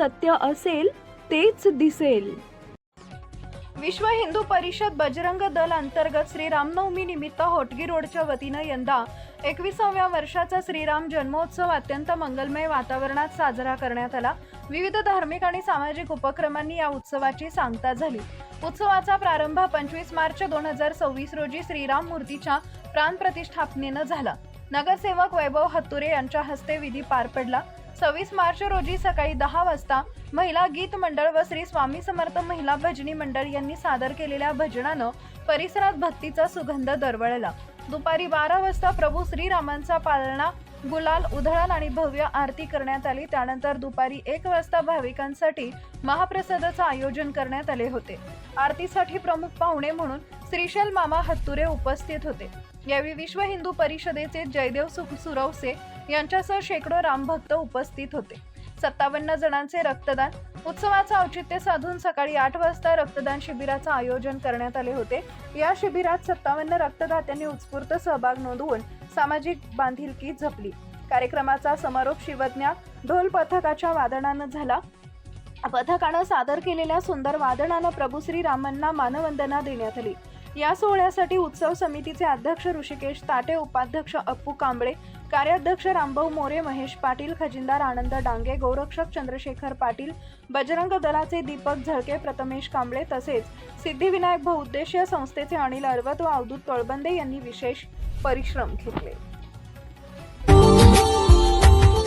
सत्य असेल तेच दिसेल. विश्व हिंदू परिषद बजरंग दल अंतर्गत श्रीरामनवमी निमित्त होटगी रोडच्या वतीनं यंदा 21व्या वर्षाचा श्रीराम जन्मोत्सव अत्यंत मंगलमय वातावरणात साजरा करण्यात आला. विविध धार्मिक आणि सामाजिक उपक्रमांनी या उत्सवाची सांगता झाली. उत्सवाचा प्रारंभ 25 मार्च 2026 रोजी श्रीराम मूर्तीच्या प्राणप्रतिष्ठापनेनं झाला. नगरसेवक वैभव हत्तुरे यांच्या हस्ते विधी पार पडला. 26 मार्च रोजी सकाळी 10 वाजता महिला गीत मंडळ व श्री स्वामी समर्थ महिला भजनी मंडळ यांनी सादर केलेल्या भजनानं परिसरात भक्तीचा सुगंध दरवळला. दुपारी 12 वाजता प्रभू श्रीरामांचा पाळणा, गुलाल उधळण आणि भव्य आरती करण्यात आली. त्यानंतर दुपारी 1 वाजता भाविकांसाठी महाप्रसादाचं आयोजन करण्यात आले होते. आरतीसाठी प्रमुख पाहुणे म्हणून श्रीशैल मामा हत्तुरे उपस्थित होते. यावेळी विश्व हिंदू परिषदेचे जयदेव सुरवसे यांच्यासह शेकडो रामभक्त उपस्थित होते. 57 जणांचे रक्तदान. उत्सवाचं औचित्य साधून सकाळी 8 वाजता रक्तदान शिबिराचं आयोजन करण्यात आले होते. या शिबिरात 57 रक्तदात्यांनी उत्स्फूर्त सहभाग नोंदवून सामाजिक बांधिलकी जपली. कार्यक्रमाचा समारोप शिवज्ञा ढोल पथकाच्या वादनानं झाला. पथकानं सादर केलेल्या सुंदर वादनानं प्रभू श्रीरामांना मानवंदना देण्यात आली. या सोहळ्यासाठी उत्सव समितीचे अध्यक्ष ऋषिकेश ताटे, उपाध्यक्ष अप्पू कांबळे, कार्याध्यक्ष रामभाऊ मोरे, महेश पाटील, खजिनदार आनंद डांगे, गौरक्षक चंद्रशेखर पाटील, बजरंग दलाचे दीपक झळके, प्रथमेश कांबळे तसेच सिद्धिविनायक बहुउद्देशीय संस्थेचे अनिल अरवत व अवधूत तळबंदे यांनी विशेष परिश्रम घेतले.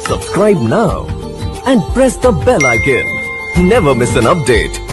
Subscribe now and press the bell icon. Never miss an update.